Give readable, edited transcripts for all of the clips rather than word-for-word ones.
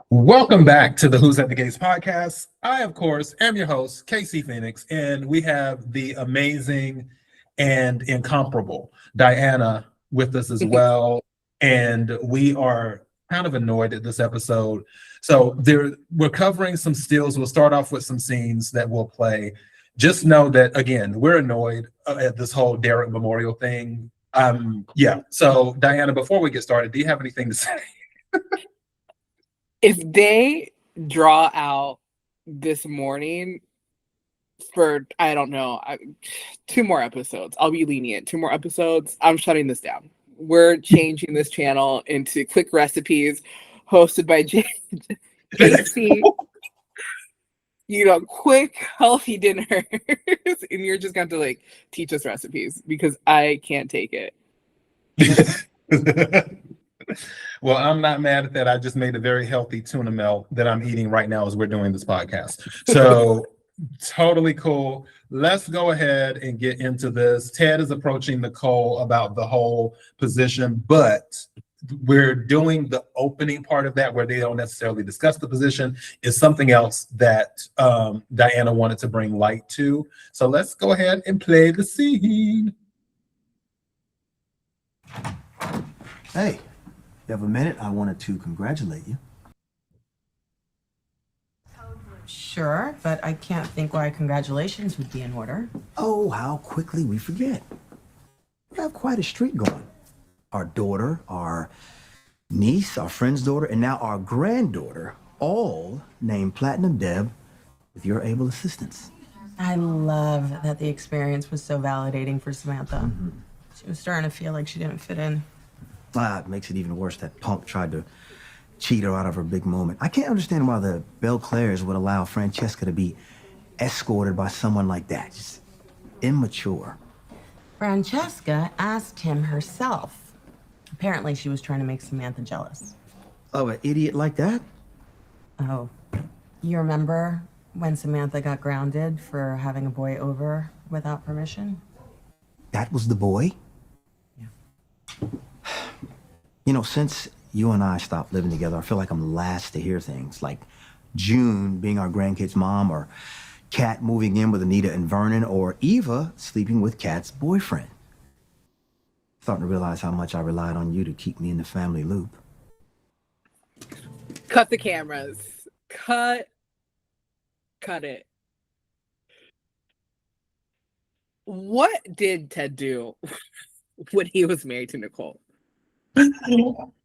Welcome back to the Who's at the Gates podcast. I, of course, am your host, Casey Phoenix, and we have the amazing and incomparable Diana with us as well. And we are kind of annoyed at this episode. So we're covering some stills. We'll start off with some scenes that we'll play. Just know that, again, we're annoyed at this whole Derek Memorial thing. So Diana, before we get started, do you have anything to say? If they draw out this morning for, I don't know, 2 more episodes, I'll be lenient. 2 more episodes, I'm shutting this down. We're changing this channel into quick recipes hosted by JC. Quick, healthy dinners. And you're just going to teach us recipes because I can't take it. Well, I'm not mad at that. I just made a very healthy tuna melt that I'm eating right now as we're doing this podcast. So totally cool. Let's go ahead and get into this. Ted is approaching Nicole about the whole position, but we're doing the opening part of that where they don't necessarily discuss the position is something else that Diana wanted to bring light to. So let's go ahead and play the scene. Hey. You have a minute? I wanted to congratulate you. Sure, but I can't think why congratulations would be in order. Oh, how quickly we forget. We have quite a streak going. Our daughter, our niece, our friend's daughter, and now our granddaughter, all named Platinum Deb with your able assistance. I love that the experience was so validating for Samantha. Mm-hmm. She was starting to feel like she didn't fit in. It makes it even worse that punk tried to cheat her out of her big moment. I can't understand why the Belclairs would allow Francesca to be escorted by someone like that. Just immature. Francesca asked him herself. Apparently she was trying to make Samantha jealous. Oh, an idiot like that? Oh, you remember when Samantha got grounded for having a boy over without permission? That was the boy? Yeah. Since you and I stopped living together, I feel like I'm last to hear things like June being our grandkid's mom, or Kat moving in with Anita and Vernon, or Eva sleeping with Kat's boyfriend. Starting to realize how much I relied on you to keep me in the family loop. Cut the cameras. Cut it. What did Ted do when he was married to Nicole?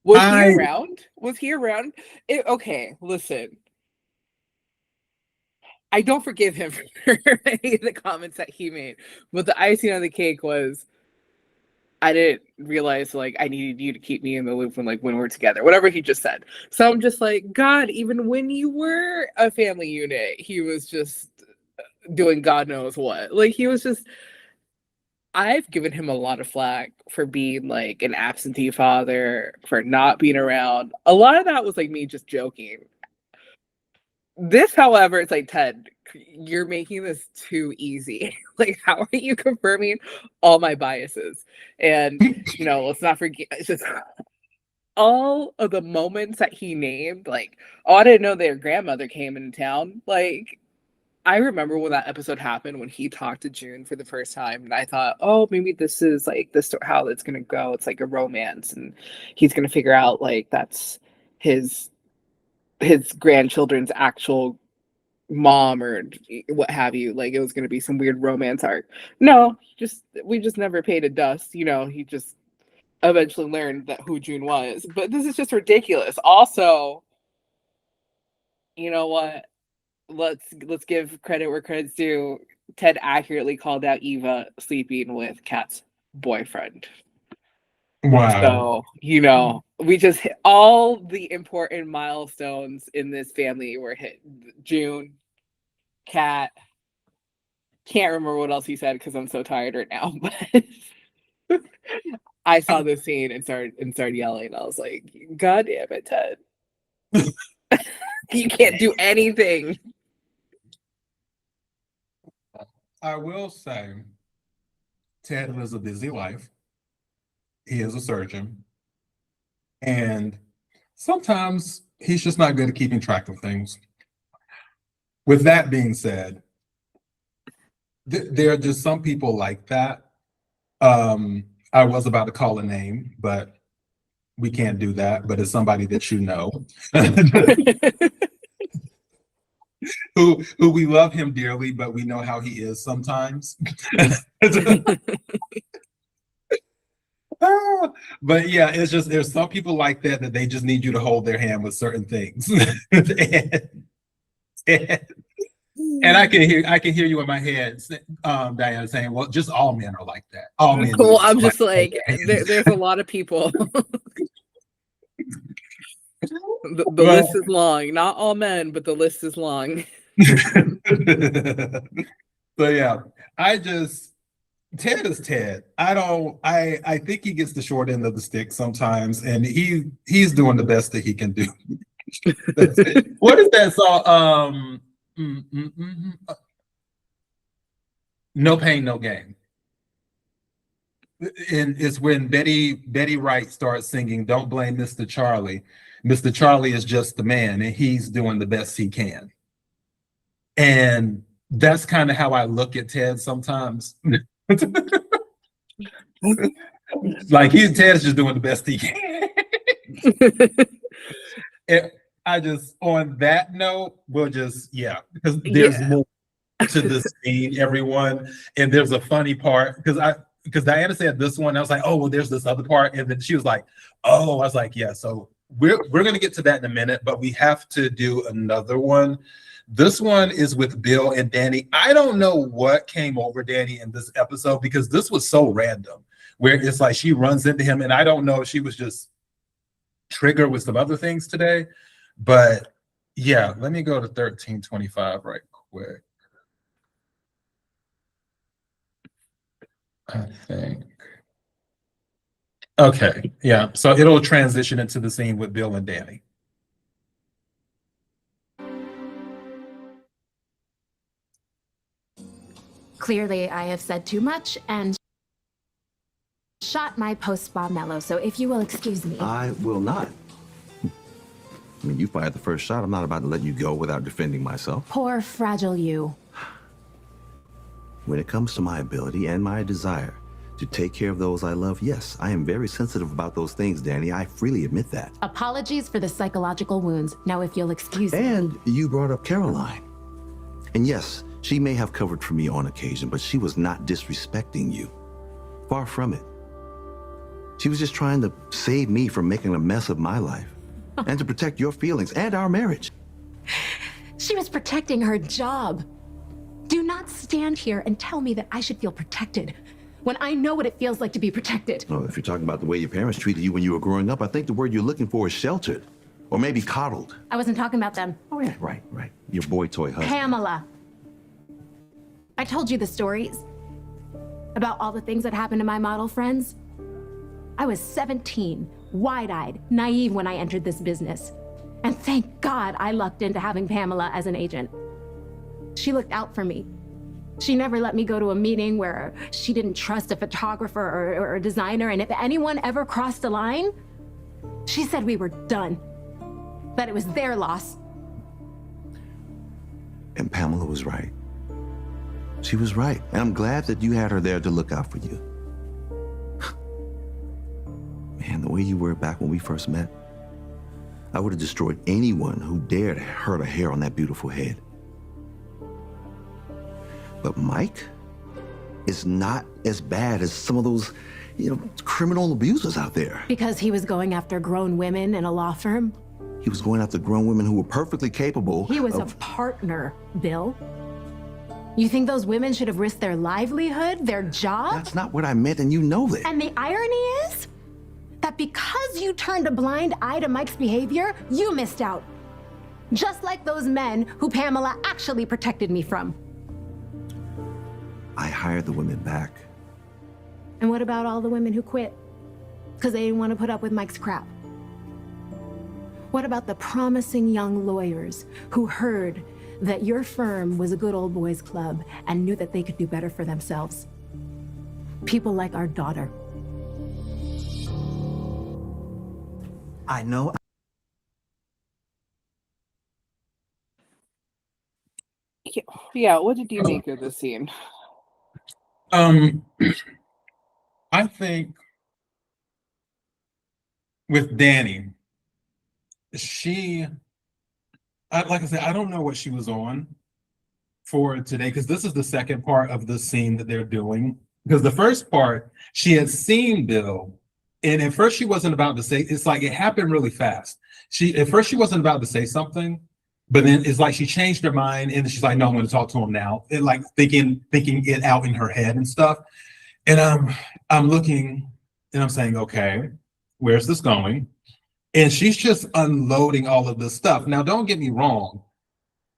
Was he around? Okay, listen. I don't forgive him for any of the comments that he made, but the icing on the cake was I didn't realize I needed you to keep me in the loop when we're together, whatever he just said. So I'm just like, God, even when you were a family unit, he was just doing God knows what. He was just, I've given him a lot of flack for being an absentee father, for not being around. A lot of that was me just joking. This, however, it's Ted, you're making this too easy. How are you confirming all my biases? And, let's not forget, it's just all of the moments that he named, I didn't know their grandmother came into town. I remember when that episode happened, when he talked to June for the first time, and I thought, oh, maybe this is this how it's gonna go. It's a romance, and he's gonna figure out that's his grandchildren's actual mom or what have you. It was gonna be some weird romance arc. No, we just never paid a dust. He just eventually learned that who June was. But this is just ridiculous. Also, you know what? Let's give credit where credit's due. Ted accurately called out Eva sleeping with Kat's boyfriend. Wow. So, we just hit all the important milestones in this family were hit. June, Kat. Can't remember what else he said because I'm so tired right now. But I saw this scene and started yelling. I was like, God damn it, Ted. You can't do anything. I will say, Ted lives a busy life. He is a surgeon. And sometimes he's just not good at keeping track of things. With that being said, there are just some people like that. I was about to call a name, but we can't do that. But it's somebody that you know, who we love him dearly, but we know how he is sometimes. But yeah, it's just there's some people like that they just need you to hold their hand with certain things. And I can hear you in my head, Diana, saying, "Well, just all men are like that. All men." Well, I'm just like, there's a lot of people. The list is long. Not all men, but the list is long. So yeah, Ted is Ted. I think he gets the short end of the stick sometimes, and he's doing the best that he can do. That's it. What is that song? No Pain, No Gain. And it's when Betty Wright starts singing "Don't Blame Mr. Charlie." Mr. Charlie is just the man, and he's doing the best he can. And that's kind of how I look at Ted sometimes. Like Ted's just doing the best he can. I just, on that note, we'll just, because there's more to this scene, everyone. And there's a funny part, because Diana said this one, I was like, oh, well, there's this other part. And then she was like, oh, I was like, yeah, so we're going to get to that in a minute, but we have to do another one. This one is with Bill and Dani. I don't know what came over Dani in this episode, because this was so random, where it's like she runs into him, and I don't know if she was just triggered with some other things today. But yeah, let me go to 1325 right quick. I think. Okay, yeah. So it'll transition into the scene with Bill and Dani. Clearly, I have said too much and shot my post-spa mellow, so if you will excuse me. I will not. I mean, you fired the first shot. I'm not about to let you go without defending myself. Poor, fragile you. When it comes to my ability and my desire to take care of those I love, yes, I am very sensitive about those things, Dani. I freely admit that. Apologies for the psychological wounds. Now, if you'll excuse me. And you brought up Caroline. And yes, she may have covered for me on occasion, but she was not disrespecting you. Far from it. She was just trying to save me from making a mess of my life and to protect your feelings and our marriage. She was protecting her job. Do not stand here and tell me that I should feel protected when I know what it feels like to be protected. Oh, if you're talking about the way your parents treated you when you were growing up, I think the word you're looking for is sheltered or maybe coddled. I wasn't talking about them. Oh, yeah, right. Your boy toy husband. Pamela. I told you the stories about all the things that happened to my model friends. I was 17, wide-eyed, naive when I entered this business. And thank God I lucked into having Pamela as an agent. She looked out for me. She never let me go to a meeting where she didn't trust a photographer or a designer, and if anyone ever crossed the line, she said we were done, that it was their loss. And Pamela was right. She was right, and I'm glad that you had her there to look out for you. Man, the way you were back when we first met, I would have destroyed anyone who dared hurt a hair on that beautiful head. But Mike is not as bad as some of those, criminal abusers out there. Because he was going after grown women in a law firm? He was going after grown women who were perfectly capable. He was a partner, Bill. You think those women should have risked their livelihood, their job? That's not what I meant, and you know that. And the irony is that because you turned a blind eye to Mike's behavior, you missed out. Just like those men who Pamela actually protected me from. I hired the women back. And what about all the women who quit? Because they didn't want to put up with Mike's crap? What about the promising young lawyers who heard that your firm was a good old boys club and knew that they could do better for themselves? People like our daughter. I know Yeah, what did you make of the scene? I think with Dani, like I said, I don't know what she was on for today, because this is the second part of the scene that they're doing. Because the first part, she had seen Bill, and at first she wasn't about to say, it's like it happened really fast. At first she wasn't about to say something, but then it's like she changed her mind, and she's like, no, I'm going to talk to him now. And like thinking it out in her head and stuff. And I'm looking and I'm saying, okay, where's this going? And she's just unloading all of this stuff. Now, don't get me wrong.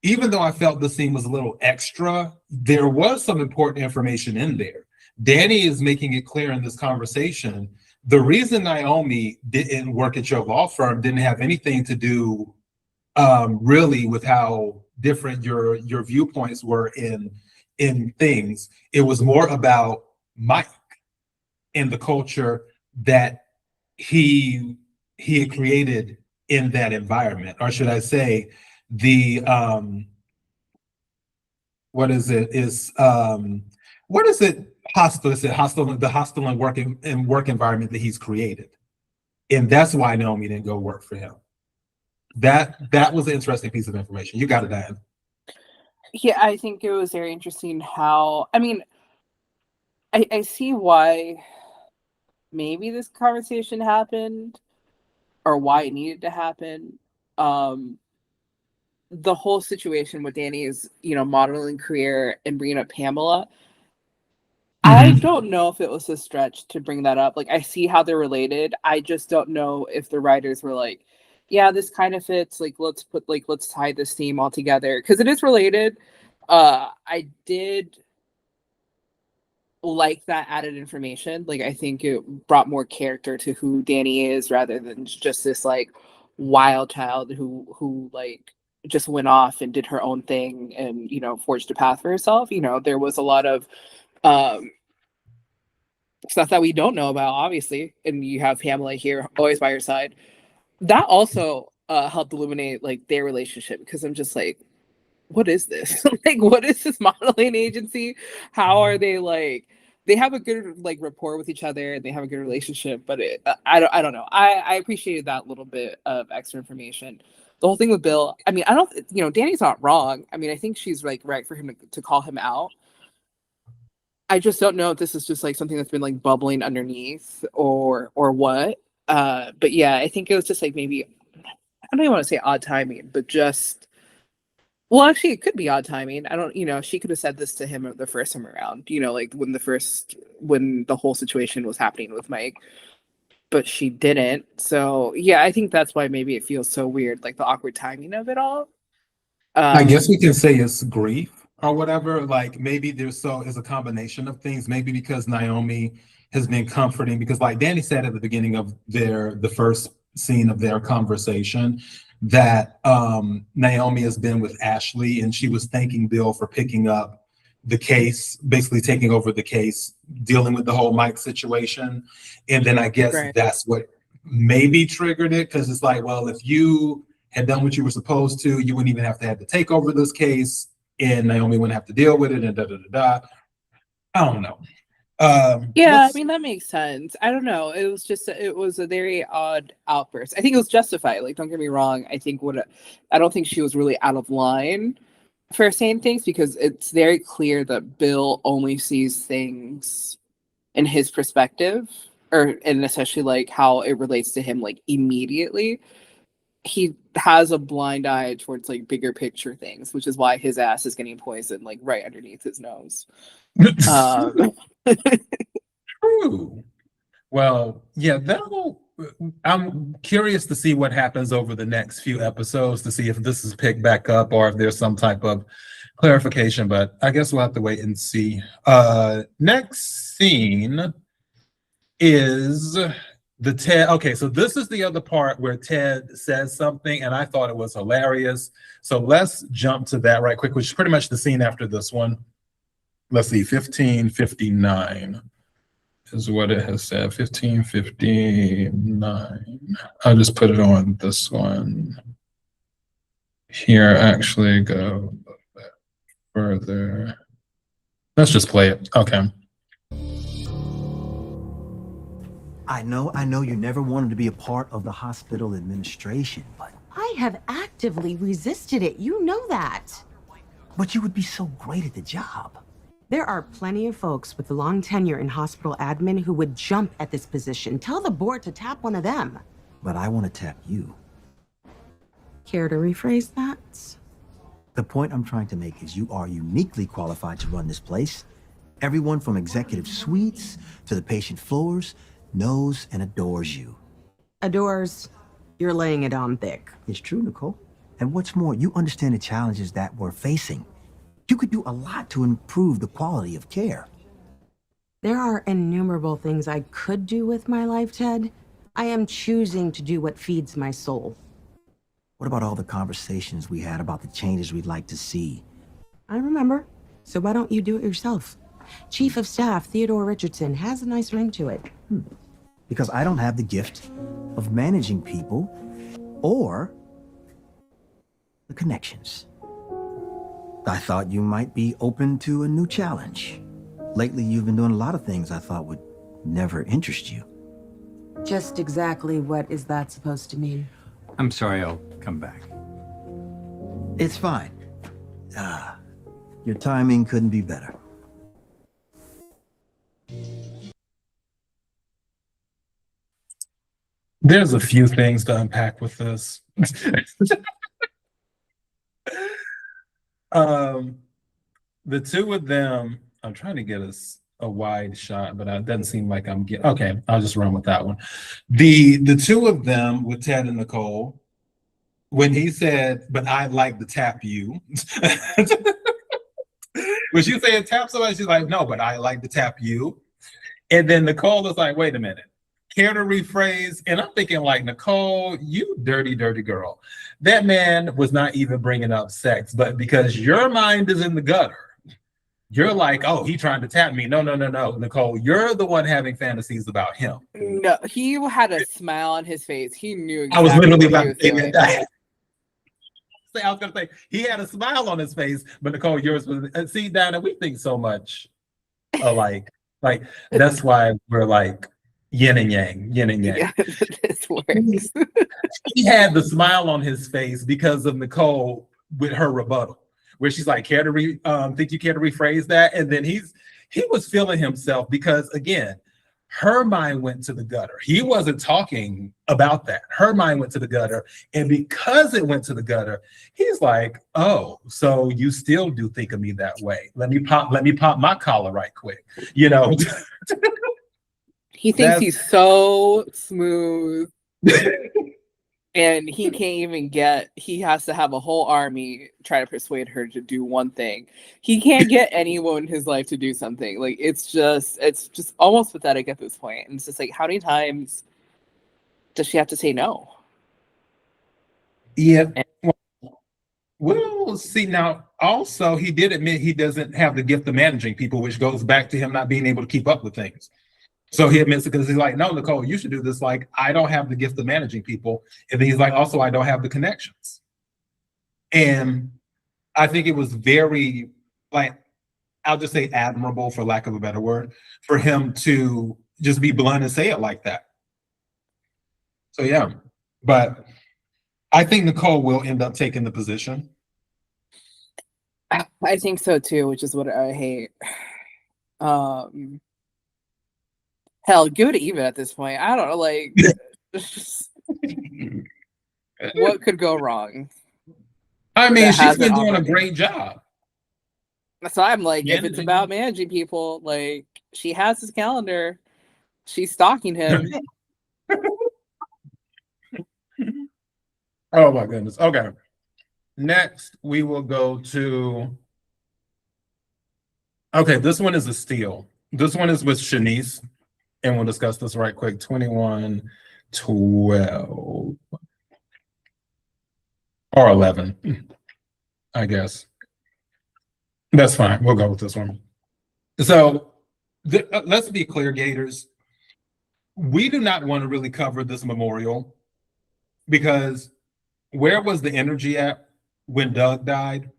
Even though I felt the scene was a little extra, there was some important information in there. Dani is making it clear in this conversation, the reason Naomi didn't work at your law firm didn't have anything to do really with how different your viewpoints were in things. It was more about Mike and the culture that he had created in that environment, or should I say, the what is it? Hostile? Is it hostile? The hostile and work environment that he's created, and that's why Naomi didn't go work for him. That was an interesting piece of information. You got it, Diane. Yeah, I think it was very interesting how, I mean, I see why maybe this conversation happened or why it needed to happen. The whole situation with Dani's, modeling career and bringing up Pamela, I don't know if it was a stretch to bring that up. Like, I see how they're related. I just don't know if the writers were like, yeah, this kind of fits. Like, let's tie this theme all together, because it is related. I did like that added information. Like, I think it brought more character to who Dani is, rather than just this like wild child who like just went off and did her own thing and forged a path for herself. There was a lot of stuff that we don't know about, obviously, and you have Pamela here always by your side. That also helped illuminate like their relationship, because I'm just like, what is this? Like, what is this modeling agency? How are they like? They have a good like rapport with each other, and they have a good relationship. But I don't know. I appreciated that little bit of extra information. The whole thing with Bill, I mean, I don't, Dani's not wrong. I mean, I think she's like right for him to call him out. I just don't know if this is just like something that's been like bubbling underneath or what. But yeah, I think it was just like maybe, I don't even want to say odd timing, but just, well, actually it could be odd timing. I don't, she could have said this to him the first time around, like when the whole situation was happening with Mike, but she didn't. So yeah, I think that's why maybe it feels so weird, like the awkward timing of it all. I guess we can say it's grief or whatever. Like, maybe it's a combination of things. Maybe because Naomi has been comforting, because like Dani said at the beginning of the first scene of their conversation, that Naomi has been with Ashley, and she was thanking Bill for picking up the case, basically taking over the case, dealing with the whole Mike situation. And then I guess that's what maybe triggered it, because it's like, well, if you had done what you were supposed to, you wouldn't even have to take over this case, and Naomi wouldn't have to deal with it, and da-da-da-da. I don't know. Yeah, I mean, that makes sense. I don't know. It was a very odd outburst. I think it was justified. Like, don't get me wrong. I don't think she was really out of line for saying things, because it's very clear that Bill only sees things in his perspective, and especially like how it relates to him, like immediately. He has a blind eye towards like bigger picture things, which is why his ass is getting poisoned like right underneath his nose. True. Well, yeah, I'm curious to see what happens over the next few episodes, to see if this is picked back up or if there's some type of clarification, but I guess we'll have to wait and see. Next scene is the Ted. Okay, so this is the other part where Ted says something, and I thought it was hilarious. So let's jump to that right quick, which is pretty much the scene after this one. Let's see, 1559 is what it has said. 1559. I'll just put it on this one here. Actually, go further. Let's just play it. Okay. I know you never wanted to be a part of the hospital administration, I have actively resisted it. You know that. but you would be so great at the job. There are plenty of folks with long tenure in hospital admin who would jump at this position. Tell the board to tap one of them. But I want to tap you. Care to rephrase that? The point I'm trying to make is you are uniquely qualified to run this place. Everyone from executive suites to the patient floors knows and adores you. Adores, you're laying it on thick. It's true, Nicole. And what's more, you understand the challenges that we're facing. You could do a lot to improve the quality of care. There are innumerable things I could do with my life, Ted. I am choosing to do what feeds my soul. What about all the conversations we had about the changes we'd like to see? I remember. So why don't you do it yourself? Chief of Staff Theodore Richardson has a nice ring to it. Because I don't have the gift of managing people or the connections. I thought you might be open to a new challenge. Lately, you've been doing a lot of things I thought would never interest you. Just exactly what is that supposed to mean? I'm sorry, I'll come back. It's fine. Your timing couldn't be better. There's a few things to unpack with this. The two of them, I'm trying to get a wide shot, but it doesn't seem like I'm getting, okay, I'll just run with that one. The two of them with Ted and Nicole, when he said, but I'd like to tap you. When she said tap somebody, she's like, no, but I like to tap you. And then Nicole is like, wait a minute. Care to rephrase? And I'm thinking like, Nicole, you dirty, dirty girl. That man was not even bringing up sex, but because your mind is in the gutter, you're like, oh, he trying to tap me. No, Nicole, you're the one having fantasies about him. No, he had a smile on his face. He knew exactly I was literally what about he was to say doing. that. I was gonna say he had a smile on his face, but Nicole, yours was. See, Dana, we think so much alike. Like that's why we're like yin and yang, yin and yang. Yeah, this works. He had the smile on his face because of Nicole with her rebuttal, where she's like, "Care to think you care to rephrase that?" And then he was feeling himself because again, her mind went to the gutter. He wasn't talking about that. Her mind went to the gutter, and because it went to the gutter, he's like, "Oh, so you still do think of me that way? Let me pop my collar right quick," you know. He thinks he's so smooth. And he can't even he has to have a whole army try to persuade her to do one thing. He can't get anyone in his life to do something. Like it's just almost pathetic at this point. And it's just like, how many times does she have to say no? Yeah. Well, see now, also he did admit he doesn't have the gift of managing people, which goes back to him not being able to keep up with things. So he admits it because he's like, no, Nicole, you should do this. Like, I don't have the gift of managing people. And then he's like, also, I don't have the connections. And I think it was very, like, I'll just say admirable, for lack of a better word, for him to just be blunt and say it like that. So, yeah. But I think Nicole will end up taking the position. I think so, too, which is what I hate. Hell, give it even at this point. I don't know, like, what could go wrong? I mean, she's been doing a great job. So I'm like, if it's about managing people, like, she has his calendar. She's stalking him. Oh, my goodness. Okay. Next, we will go to... Okay, this one is a steal. This one is with Shanice. And we'll discuss this right quick. 21-12 or 11, I guess. That's fine. We'll go with this one. So let's be clear, Gators. We do not want to really cover this memorial because where was the energy at when Doug died?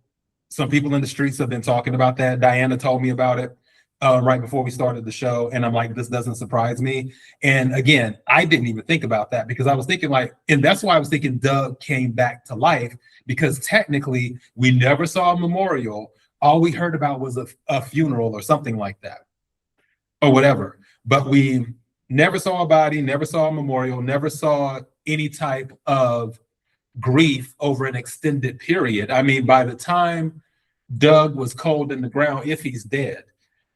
some people in the streets have been talking about that. Diana told me about it right before we started the show. And I'm like, this doesn't surprise me. And again, I didn't even think about that because I was thinking like, and that's why I was thinking Doug came back to life, because technically we never saw a memorial. All we heard about was a funeral or something like that or whatever. But we never saw a body, never saw a memorial, never saw any type of grief over an extended period. I mean, by the time Doug was cold in the ground, if he's dead,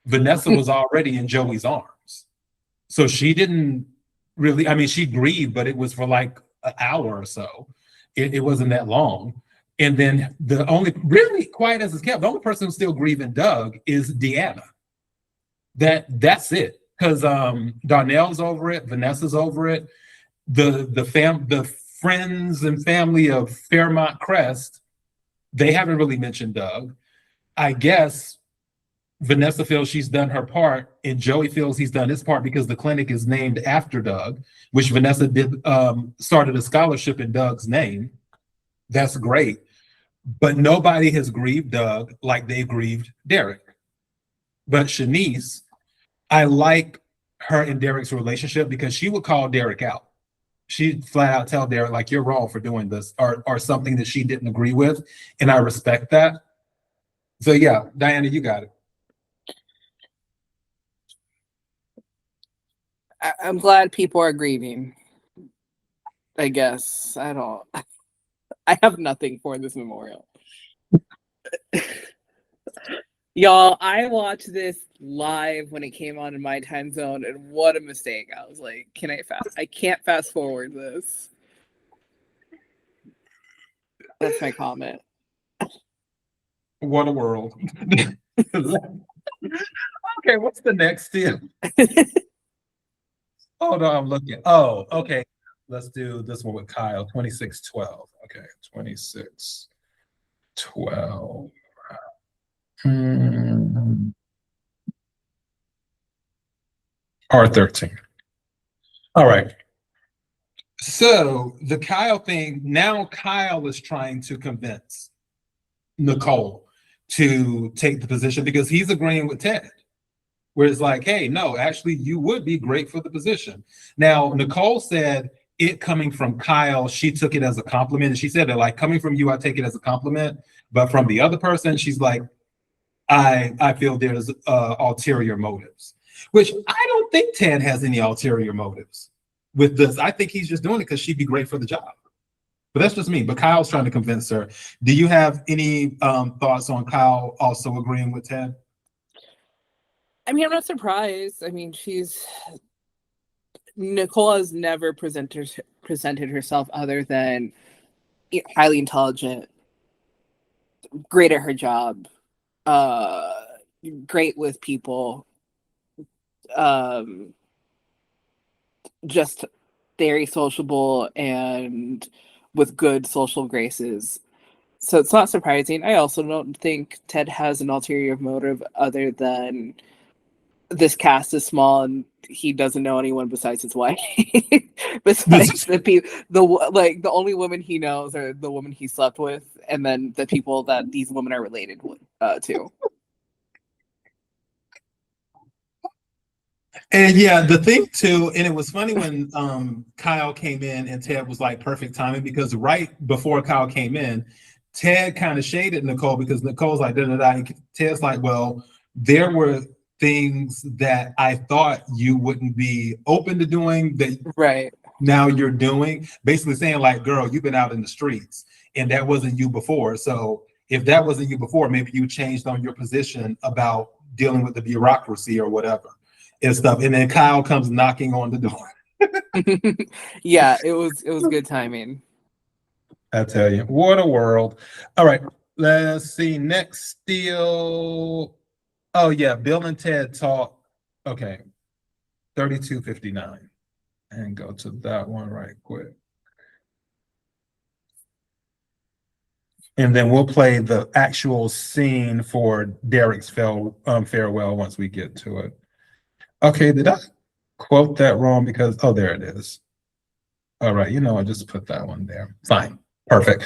Vanessa was already in Joey's arms. So she didn't really, I mean, she grieved, but it was for like an hour or so. It wasn't that long. And then the only, really quiet as it's kept, the only person who's still grieving Doug is Deanna. That's it. Because Darnell's over it, Vanessa's over it. The friends and family of Fairmont Crest, they haven't really mentioned Doug. I guess Vanessa feels she's done her part, and Joey feels he's done his part because the clinic is named after Doug, which Vanessa did started a scholarship in Doug's name. That's great. But nobody has grieved Doug like they grieved Derek. But Shanice, I like her and Derek's relationship because she would call Derek out. She'd flat out tell Derek, like, you're wrong for doing this, or something that she didn't agree with. And I respect that. So yeah, Diana, you got it. I'm glad people are grieving. I guess. I have nothing for this memorial. Y'all, I watched this live when it came on in my time zone, and what a mistake. I was like, I can't fast forward this. That's my comment. What a world. Okay, what's the next deal? Oh no, I'm looking. Oh, okay. Let's do this one with Kyle. 2612. Okay, 2612. R13. All right. So the Kyle thing, now Kyle is trying to convince Nicole to take the position because he's agreeing with Ted. Where it's like, hey, no, actually, you would be great for the position. Now, Nicole said it coming from Kyle, she took it as a compliment. And she said that, like, coming from you, I take it as a compliment. But from the other person, she's like, I feel there's ulterior motives, which I don't think Ted has any ulterior motives with this. I think he's just doing it because she'd be great for the job. But that's just me. But Kyle's trying to convince her. Do you have any thoughts on Kyle also agreeing with Ted? I mean, I'm not surprised. I mean, Nicole has never presented herself other than highly intelligent, great at her job, great with people, just very sociable and with good social graces. So it's not surprising. I also don't think Ted has an ulterior motive other than this cast is small and he doesn't know anyone besides his wife. Besides the only women he knows are the women he slept with, and then the people that these women are related to. And yeah, the thing too, and it was funny when Kyle came in and Ted was like perfect timing, because right before Kyle came in, Ted kind of shaded Nicole because Nicole's like, da-da-da. Ted's like, well, there were things that I thought you wouldn't be open to doing that right now you're doing, basically saying like, girl, you've been out in the streets and that wasn't you before. So if that wasn't you before, maybe you changed on your position about dealing with the bureaucracy or whatever and stuff. And then Kyle comes knocking on the door. Yeah, it was good timing. I tell you, what a world. All right, let's see. Next deal. Oh yeah, Bill and Ted talk. Okay, 3259, and go to that one right quick, and then we'll play the actual scene for Derek's farewell once we get to it. Okay, did I quote that wrong? Because there it is. All right, I just put that one there. Fine, perfect.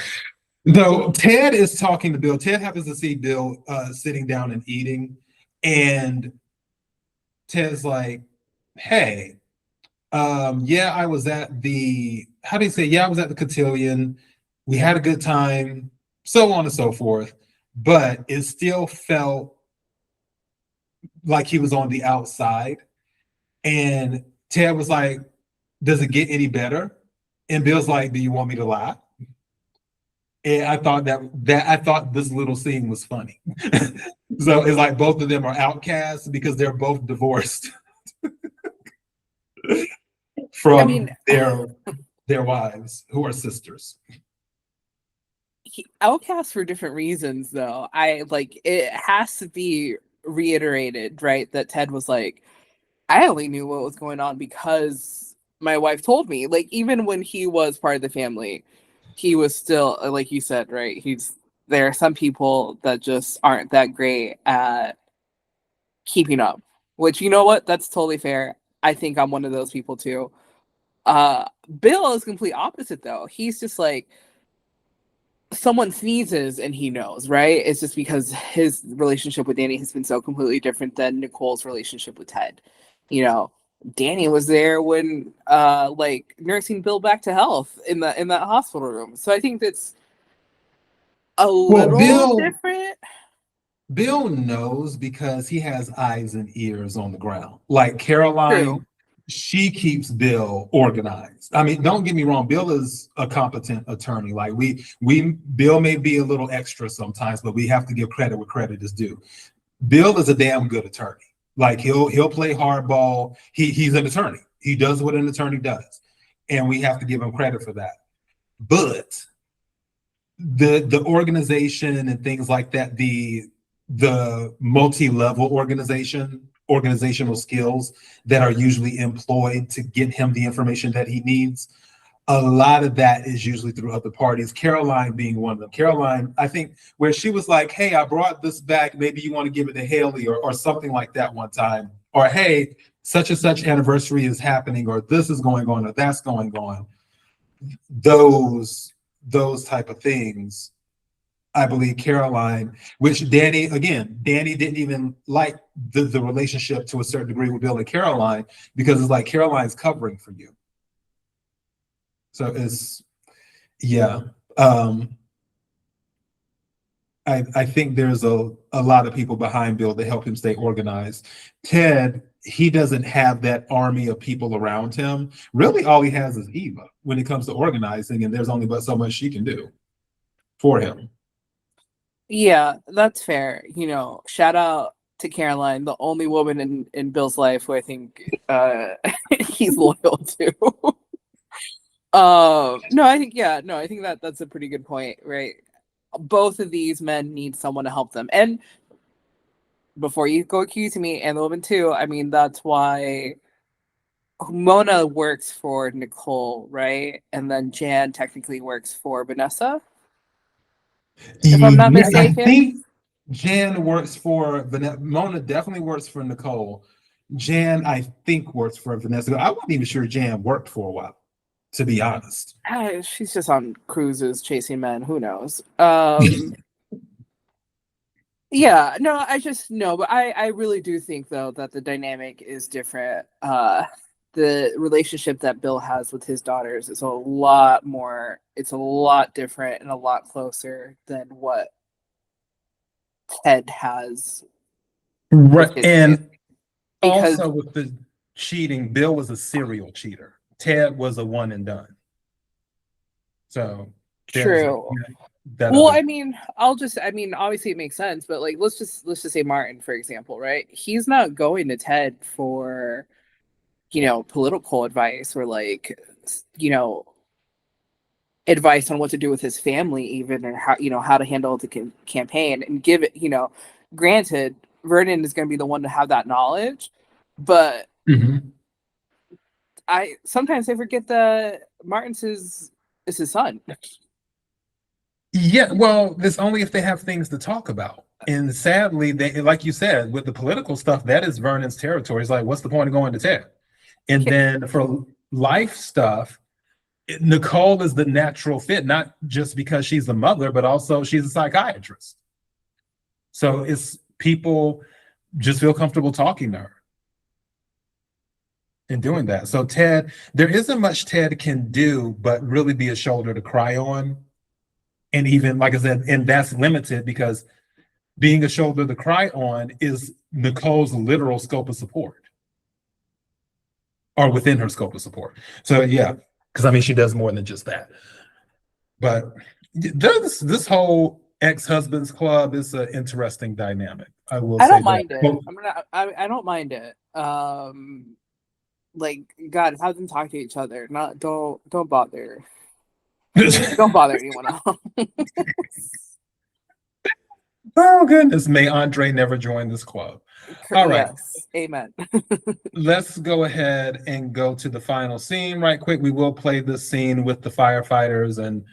Though Ted is talking to Bill. Ted happens to see Bill sitting down and eating, and Ted's like, "Hey, yeah, I was at the how do you say? Yeah, I was at the cotillion. We had a good time, so on and so forth. But it still felt like he was on the outside." And Ted was like, "Does it get any better?" And Bill's like, "Do you want me to lie?" And I thought I thought this little scene was funny. So it's like both of them are outcasts because they're both divorced from their wives who are sisters. Outcasts for different reasons, though. It has to be reiterated, right? That Ted was like, I only knew what was going on because my wife told me. Like, even when he was part of the family, he was still, like you said, right? There are some people that just aren't that great at keeping up, which, you know what? That's totally fair. I think I'm one of those people too. Bill is complete opposite, though. He's just like, someone sneezes and he knows, right? It's just because his relationship with Dani has been so completely different than Nicole's relationship with Ted. You know, Dani was there when nursing Bill back to health in that hospital room. So I think that's a little different. Bill knows because he has eyes and ears on the ground. Like Caroline, True. She keeps Bill organized. I mean, don't get me wrong, Bill is a competent attorney. Like Bill may be a little extra sometimes, but we have to give credit where credit is due. Bill is a damn good attorney. Like he'll play hardball. He's an attorney. He does what an attorney does. And we have to give him credit for that. But the organization and things like that, the multi-level organizational skills that are usually employed to get him the information that he needs, a lot of that is usually through other parties, Caroline being one of them. Caroline, I think, where she was like, hey, I brought this back, maybe you want to give it to Haley or something like that one time, or hey, such and such anniversary is happening, or this is going on, or that's going on. Those type of things, I believe Caroline, which Dani didn't even like the relationship to a certain degree with Bill and Caroline, because it's like Caroline's covering for you. So it's, yeah. I think there's a lot of people behind Bill that help him stay organized. Ted, he doesn't have that army of people around him. Really, all he has is Eva when it comes to organizing, and there's only but so much she can do for him. Yeah, that's fair. You know, shout out to Caroline, the only woman in Bill's life who I think he's loyal to. I think that's a pretty good point, right? Both of these men need someone to help them. And before you go accusing me, and the woman too, I mean, that's why Mona works for Nicole, right? And then Jan technically works for Vanessa. If I'm not mistaken. I think Jan works for Vanessa. Mona definitely works for Nicole. Jan, I think, works for Vanessa. I wasn't even sure Jan worked for a while, to be honest. She's just on cruises chasing men. Who knows? Yeah, no, but I really do think, though, that the dynamic is different. The relationship that Bill has with his daughters is a lot different and a lot closer than what Ted has. Right, and because also with the cheating, Bill was a serial cheater. Ted was a one and done. So true. Obviously it makes sense, but like let's just say Martin, for example, right? He's not going to Ted for, you know, political advice or like, you know, advice on what to do with his family, even, or how, you know, how to handle the campaign and give it, you know, granted, Vernon is going to be the one to have that knowledge, but sometimes I forget that Martin's is his son. Yeah, well, it's only if they have things to talk about. And sadly, they, like you said, with the political stuff, that is Vernon's territory. It's like, what's the point of going to Ted? And then for life stuff, Nicole is the natural fit, not just because she's a mother, but also she's a psychiatrist. So it's people just feel comfortable talking to her and doing that. So Ted, there isn't much Ted can do but really be a shoulder to cry on. And even, like I said, and that's limited because being a shoulder to cry on is Nicole's literal scope of support, or within her scope of support. So yeah, because I mean, she does more than just that. But this whole ex-husbands club is an interesting dynamic. I will. I don't say mind that. it. I don't mind it. Like, God, have them talk to each other. Don't bother. Don't bother anyone else. Oh goodness, may Andre never join this club. All right. Yes. Amen. Let's go ahead and go to the final scene right quick. We will play this scene with the firefighters and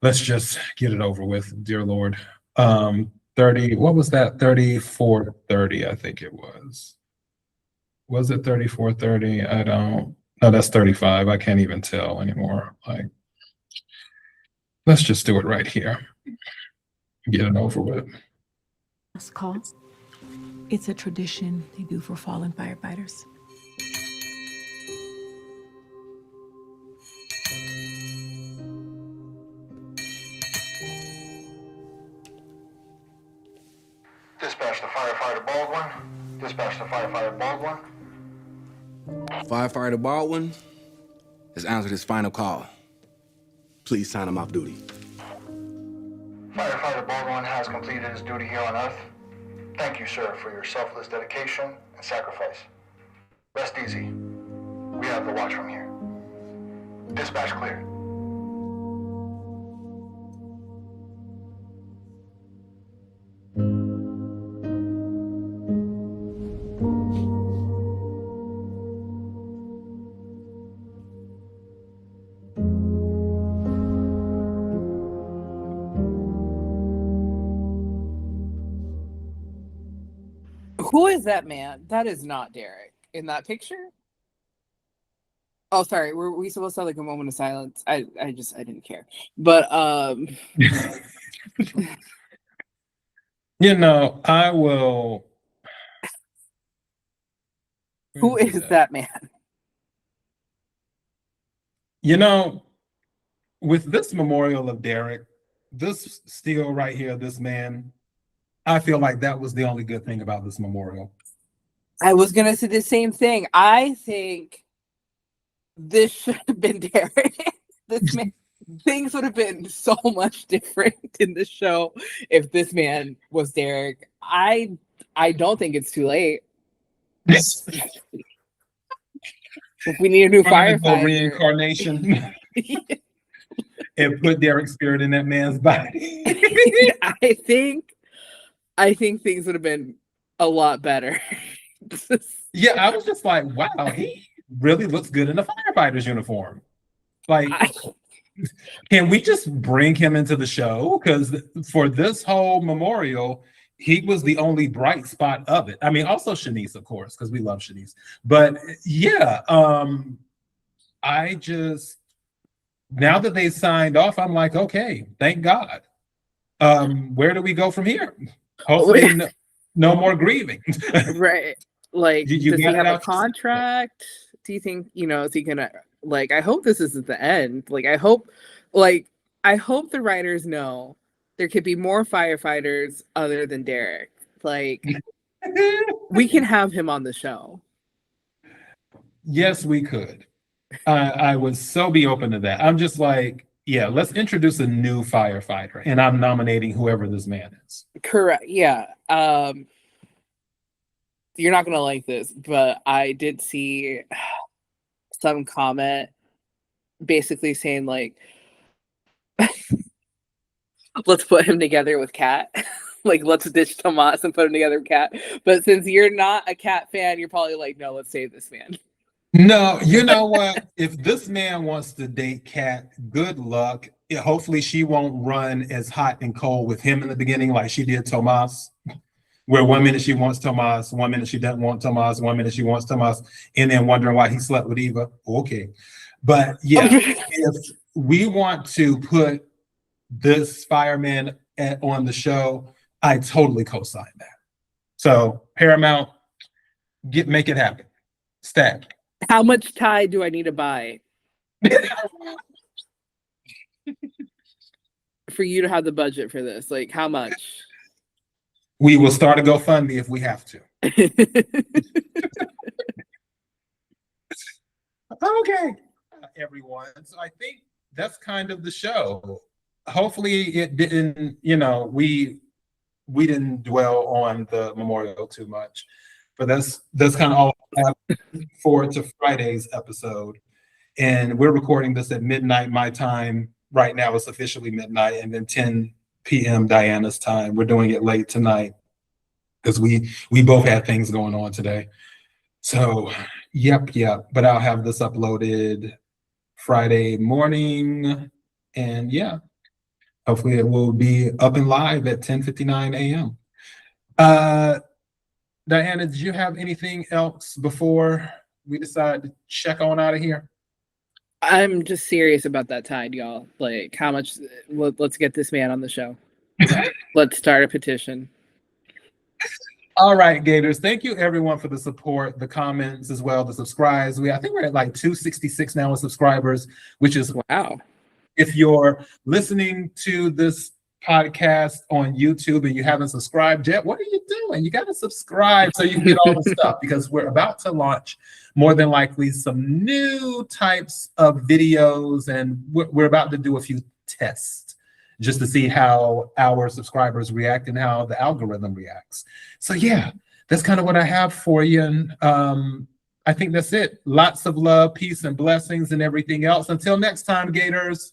let's just get it over with, dear Lord. 30, what was that? 34:30, I think it was. Was it 34:30? I don't, no, that's 35. I can't even tell anymore. Like, let's just do it right here. Get it over with. Last call. It's a tradition they do for fallen firefighters. Dispatch to firefighter Baldwin. Dispatch to firefighter Baldwin. Firefighter Baldwin has answered his final call. Please sign him off duty. Firefighter Baldwin has completed his duty here on Earth. Thank you, sir, for your selfless dedication and sacrifice. Rest easy. We have the watch from here. Dispatch cleared. Who is that man? That is not Derek in that picture. Oh, sorry. Were we supposed to have like a moment of silence? I didn't care. But You know, I will. who is that man? You know, with this memorial of Derek, this steel right here, this man, I feel like that was the only good thing about this memorial. I was gonna say the same thing. I think this should have been Derek. This man, things would have been so much different in the show if this man was Derek. I don't think it's too late. If we need a new firefighter, Reincarnation. And put Derek's spirit in that man's body. I think things would have been a lot better. Yeah, I was just like, wow, he really looks good in a firefighter's uniform. Like, can we just bring him into the show? Because for this whole memorial, he was the only bright spot of it. I mean, also Shanice, of course, because we love Shanice. But yeah, I just, now that they signed off, I'm like, okay, thank God. Where do we go from here? Hopefully no more grieving. Right. Like, You does he got have it a out. contract? Do you think, is he gonna, like, I hope this isn't the end. Like, I hope the writers know there could be more firefighters other than Derek. Like, we can have him on the show. Yes, we could. I would so be open to that. I'm just like, yeah, let's introduce a new firefighter, and I'm nominating whoever this man is. Correct. Yeah. You're not gonna like this, but I did see some comment basically saying like, let's put him together with Kat. Like, let's ditch Tomas and put him together with Kat. But since you're not a Kat fan, you're probably like, no, let's save this man. No, you know what? If this man wants to date Kat, good luck. Yeah, hopefully she won't run as hot and cold with him in the beginning like she did Tomas. Where 1 minute she wants Tomas, 1 minute she doesn't want Tomas, 1 minute she wants Tomas, and then wondering why he slept with Eva. Okay. But yeah, if we want to put this fireman on the show, I totally co-sign that. So Paramount, make it happen. Stat. How much Tide do I need to buy for you to have the budget for this? Like, how much? We will start a GoFundMe if we have to. Okay, everyone. So I think that's kind of the show. Hopefully it didn't, we didn't dwell on the memorial too much, but that's kind of all I have forward to Friday's episode. And we're recording this at midnight my time. Right now it's officially midnight, and then 10 p.m. Diana's time. We're doing it late tonight because we both had things going on today. So yep. But I'll have this uploaded Friday morning, and yeah, hopefully it will be up and live at 10:59 a.m. Diana, did you have anything else before we decide to check on out of here? I'm just serious about that Tide, y'all. Like, how much? Let's get this man on the show. Let's start a petition. All right, Gators. Thank you everyone for the support, the comments as well, the subscribes. I think we're at like 266 now with subscribers, which is wow. If you're listening to this podcast on YouTube and you haven't subscribed yet, what are you doing? You got to subscribe so you can get all the stuff, because we're about to launch more than likely some new types of videos, and we're about to do a few tests just to see how our subscribers react and how the algorithm reacts. So yeah, that's kind of what I have for you. And I think that's it. Lots of love, peace, and blessings and everything else. Until next time, Gators.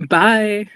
Bye.